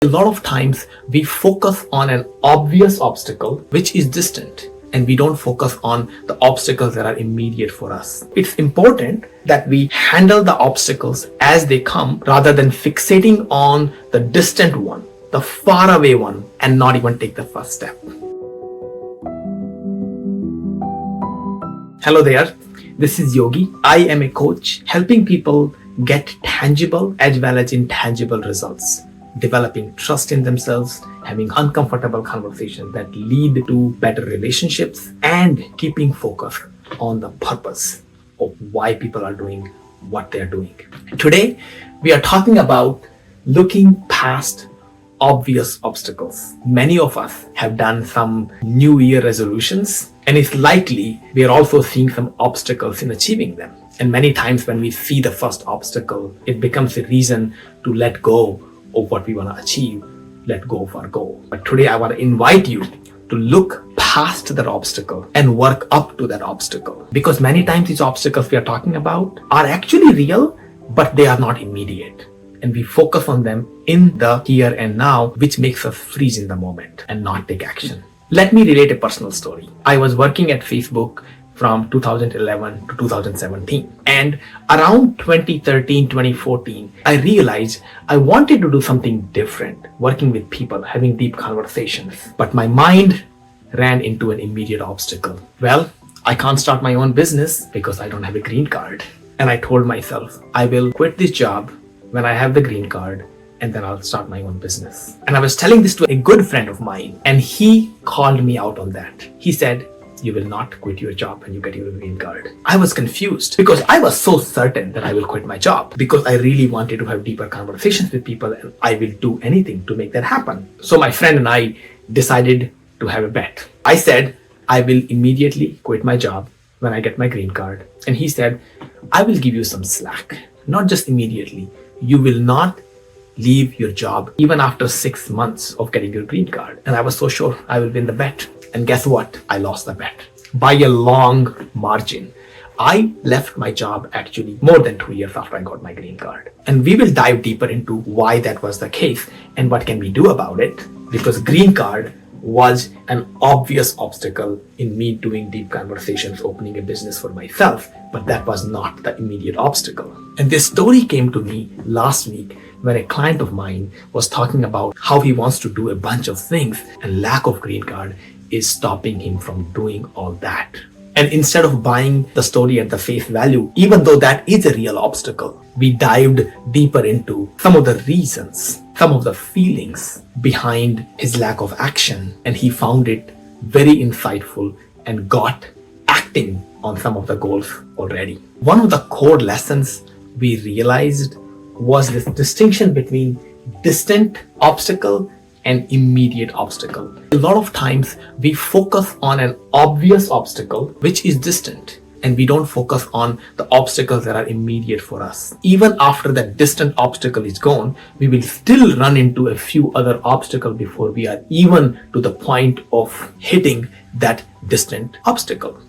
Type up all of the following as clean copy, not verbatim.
A lot of times we focus on an obvious obstacle which is distant, and we don't focus on the obstacles that are immediate for us. It's important that we handle the obstacles as they come rather than fixating on the distant one, the faraway one, and not even take the first step. Hello there, this is Yogi. I am a coach helping people get tangible as well as intangible results, developing trust in themselves, having uncomfortable conversations that lead to better relationships, and keeping focus on the purpose of why people are doing what they're doing. Today, we are talking about looking past obvious obstacles. Many of us have done some New Year resolutions, and it's likely we are also seeing some obstacles in achieving them. And many times when we see the first obstacle, it becomes a reason to let go of what we want to achieve, let go of our goal. But today I want to invite you to look past that obstacle and work up to that obstacle. Because many times these obstacles we are talking about are actually real, but they are not immediate. And we focus on them in the here and now, which makes us freeze in the moment and not take action. Let me relate a personal story. I was working at Facebook from 2011 to 2017. And around 2013, 2014, I realized I wanted to do something different, working with people, having deep conversations. But my mind ran into an immediate obstacle. Well, I can't start my own business because I don't have a green card. And I told myself, I will quit this job when I have the green card, and then I'll start my own business. And I was telling this to a good friend of mine, and he called me out on that. He said, you will not quit your job when you get your green card. I was confused because I was so certain that I will quit my job because I really wanted to have deeper conversations with people, and I will do anything to make that happen. So my friend and I decided to have a bet. I said, I will immediately quit my job when I get my green card. And he said, I will give you some slack, not just immediately. You will not leave your job even after 6 months of getting your green card. And I was so sure I will win the bet. And guess what? I lost the bet by a long margin. I left my job actually more than 2 years after I got my green card. And we will dive deeper into why that was the case and what can we do about it, because green card was an obvious obstacle in me doing deep conversations, opening a business for myself, but that was not the immediate obstacle. And this story came to me last week when a client of mine was talking about how he wants to do a bunch of things and lack of green card is stopping him from doing all that. And instead of buying the story at the face value, even though that is a real obstacle, we dived deeper into some of the reasons, some of the feelings behind his lack of action, and he found it very insightful and got acting on some of the goals already. One of the core lessons we realized was this distinction between distant obstacle and immediate obstacle. A lot of times we focus on an obvious obstacle which is distant, and we don't focus on the obstacles that are immediate for us. Even after that distant obstacle is gone, we will still run into a few other obstacles before we are even to the point of hitting that distant obstacle.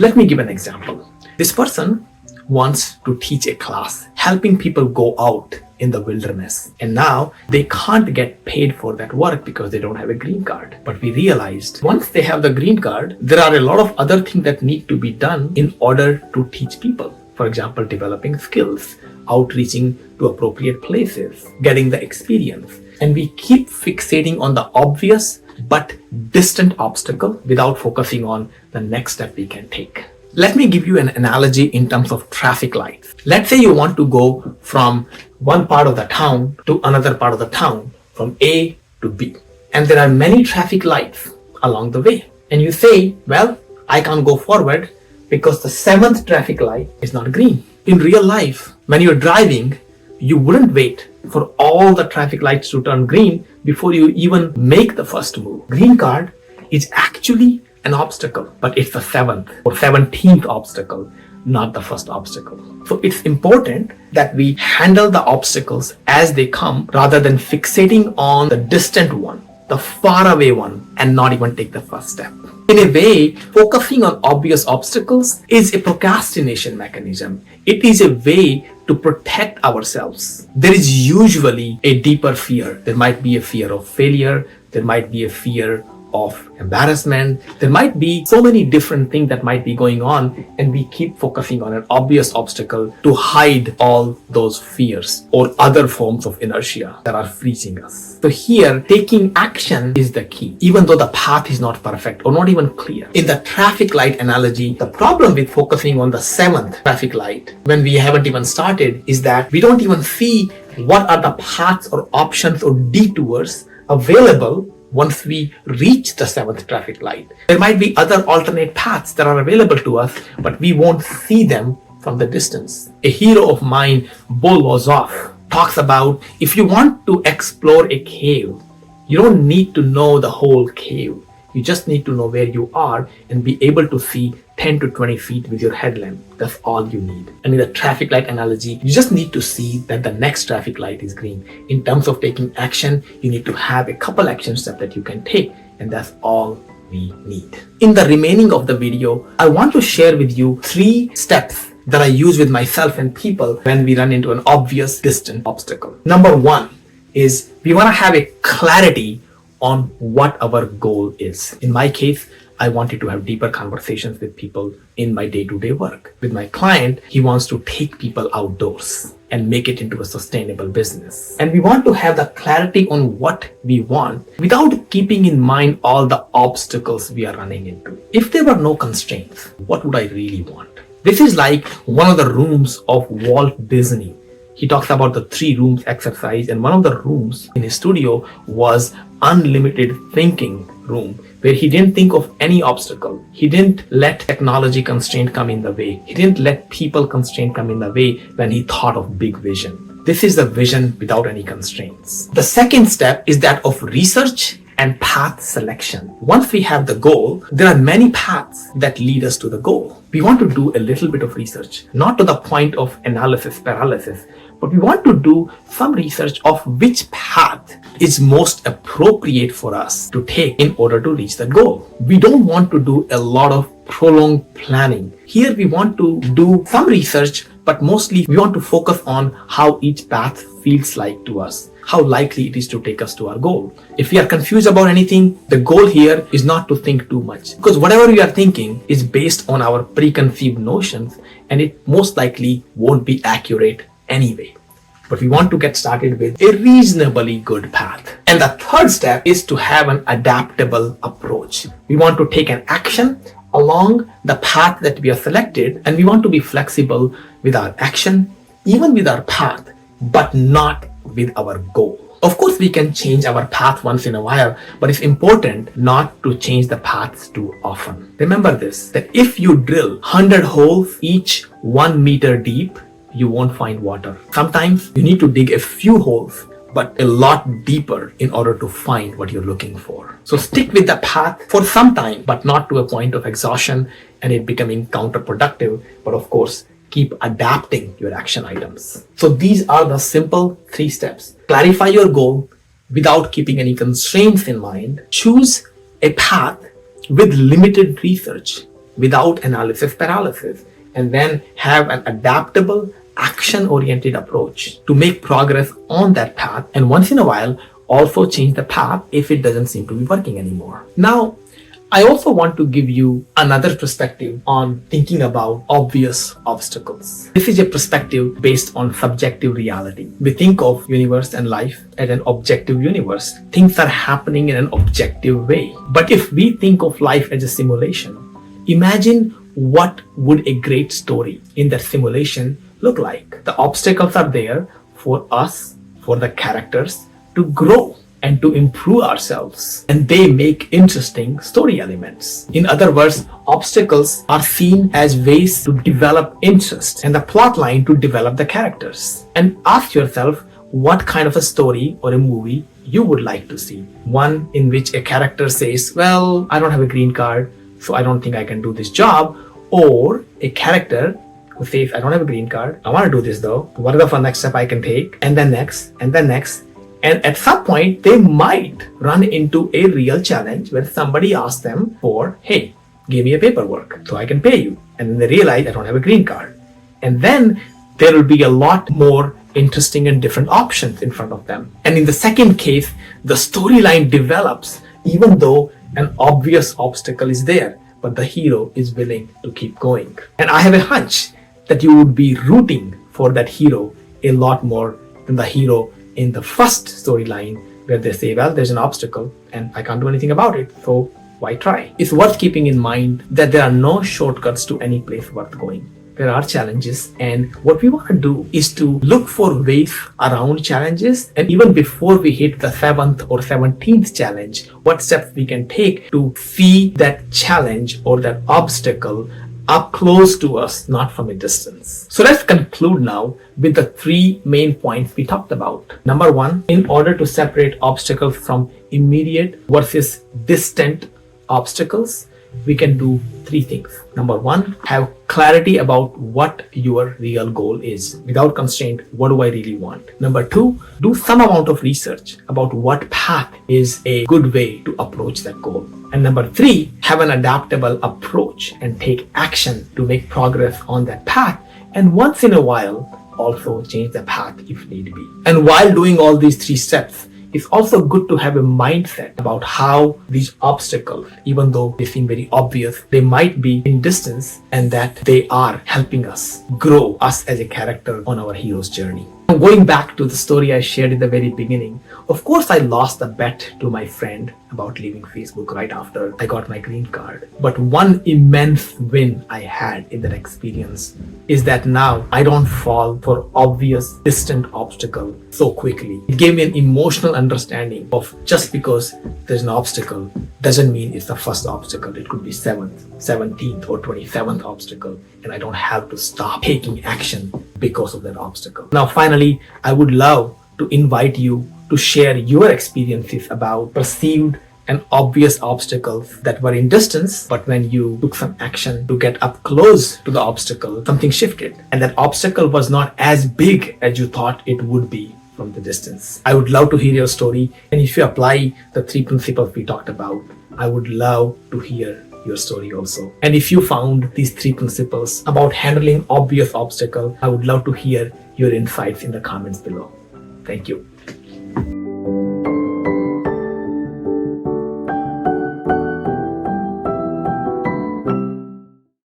Let me give an example. This person wants to teach a class helping people go out in the wilderness, and now they can't get paid for that work because they don't have a green card. But we realized once they have the green card, there are a lot of other things that need to be done in order to teach people. For example, developing skills, outreaching to appropriate places, getting the experience. And we keep fixating on the obvious but distant obstacle without focusing on the next step we can take. Let me give you an analogy in terms of traffic lights. Let's say you want to go from one part of the town to another part of the town, from A to B. And there are many traffic lights along the way. And you say, well, I can't go forward because the 7th traffic light is not green. In real life, when you're driving, you wouldn't wait for all the traffic lights to turn green before you even make the first move. Green card is actually an obstacle, but it's the 7th or 17th obstacle, not the first obstacle. So it's important that we handle the obstacles as they come rather than fixating on the distant one, the faraway one, and not even take the first step. In a way, focusing on obvious obstacles is a procrastination mechanism. It is a way to protect ourselves. There is usually a deeper fear. There might be a fear of failure. There might be a fear of embarrassment. There might be so many different things that might be going on, and we keep focusing on an obvious obstacle to hide all those fears or other forms of inertia that are freezing us. So here, taking action is the key, even though the path is not perfect or not even clear. In the traffic light analogy, the problem with focusing on the 7th traffic light when we haven't even started is that we don't even see what are the paths or options or detours available once we reach the 7th traffic light. There might be other alternate paths that are available to us, but we won't see them from the distance. A hero of mine, Bo Lozov, talks about if you want to explore a cave, you don't need to know the whole cave. You just need to know where you are and be able to see 10 to 20 feet with your headlamp. That's all you need. And in the traffic light analogy, you just need to see that the next traffic light is green. In terms of taking action, you need to have a couple action steps that you can take, and that's all we need. In the remaining of the video, I want to share with you 3 steps that I use with myself and people when we run into an obvious distant obstacle. Number 1 is we want to have a clarity on what our goal is. In my case, I wanted to have deeper conversations with people in my day-to-day work. With my client, he wants to take people outdoors and make it into a sustainable business. And we want to have the clarity on what we want without keeping in mind all the obstacles we are running into. If there were no constraints, what would I really want? This is like one of the rooms of Walt Disney. He talks about the 3 rooms exercise, and one of the rooms in his studio was unlimited thinking room, where he didn't think of any obstacle. He didn't let technology constraint come in the way. He didn't let people constraint come in the way when he thought of big vision. This is the vision without any constraints. The second step is that of research and path selection. Once we have the goal, there are many paths that lead us to the goal. We want to do a little bit of research, not to the point of analysis paralysis, but we want to do some research of which path is most appropriate for us to take in order to reach the goal. We don't want to do a lot of prolonged planning. Here we want to do some research, but mostly we want to focus on how each path feels like to us, how likely it is to take us to our goal. If we are confused about anything, the goal here is not to think too much, because whatever we are thinking is based on our preconceived notions, and it most likely won't be accurate anyway. But we want to get started with a reasonably good path. And the third step is to have an adaptable approach. We want to take an action along the path that we have selected, and we want to be flexible with our action, even with our path, but not with our goal. Of course, we can change our path once in a while, but it's important not to change the paths too often. Remember this, that if you drill 100 holes, each 1 meter deep, you won't find water. Sometimes you need to dig a few holes, but a lot deeper in order to find what you're looking for. So stick with the path for some time, but not to a point of exhaustion and it becoming counterproductive. But of course, keep adapting your action items. So these are the simple 3 steps. Clarify your goal without keeping any constraints in mind. Choose a path with limited research, without analysis paralysis, and then have an adaptable, action-oriented approach to make progress on that path, and once in a while also change the path if it doesn't seem to be working anymore. Now, I also want to give you another perspective on thinking about obvious obstacles. This is a perspective based on subjective reality. We think of universe and life as an objective universe. Things are happening in an objective way. But if we think of life as a simulation, imagine what would a great story in that simulation look like. The obstacles are there for us, for the characters to grow and to improve ourselves, and they make interesting story elements. In other words, obstacles are seen as ways to develop interest and the plot line to develop the characters. And ask yourself what kind of a story or a movie you would like to see. One in which a character says, well, I don't have a green card, so I don't think I can do this job. Or a character who says, I don't have a green card, I want to do this though. What are the next step I can take? And then next, and then next. And at some point, they might run into a real challenge where somebody asks them for, hey, give me a paperwork so I can pay you. And then they realize I don't have a green card. And then there will be a lot more interesting and different options in front of them. And in the second case, the storyline develops even though an obvious obstacle is there, but the hero is willing to keep going. And I have a hunch that you would be rooting for that hero a lot more than the hero in the first storyline where they say, well, there's an obstacle and I can't do anything about it, so why try? It's worth keeping in mind that there are no shortcuts to any place worth going. There are challenges, and what we want to do is to look for ways around challenges, and even before we hit the 7th or 17th challenge, what steps we can take to see that challenge or that obstacle up close to us, not from a distance. So let's conclude now with the 3 main points we talked about. Number 1, in order to separate obstacles from immediate versus distant obstacles, we can do 3 things. Number 1, have clarity about what your real goal is. Without constraint, what do I really want? Number 2, do some amount of research about what path is a good way to approach that goal. And number 3, have an adaptable approach and take action to make progress on that path. And once in a while, also change the path if need be. And while doing all these 3 steps, it's also good to have a mindset about how these obstacles, even though they seem very obvious, they might be in distance and that they are helping us grow us as a character on our hero's journey. Going back to the story I shared in the very beginning, of course I lost the bet to my friend about leaving Facebook right after I got my green card. But one immense win I had in that experience is that now I don't fall for obvious distant obstacle so quickly. It gave me an emotional understanding of just because there's an obstacle doesn't mean it's the first obstacle. It could be 7th, 17th or 27th obstacle, and I don't have to stop taking action because of that obstacle. Now finally, I would love to invite you to share your experiences about perceived and obvious obstacles that were in distance, but when you took some action to get up close to the obstacle, something shifted, and that obstacle was not as big as you thought it would be from the distance. I would love to hear your story, and if you apply the 3 principles we talked about, I would love to hear your story also. And if you found these 3 principles about handling obvious obstacles, I would love to hear your insights in the comments below. Thank you.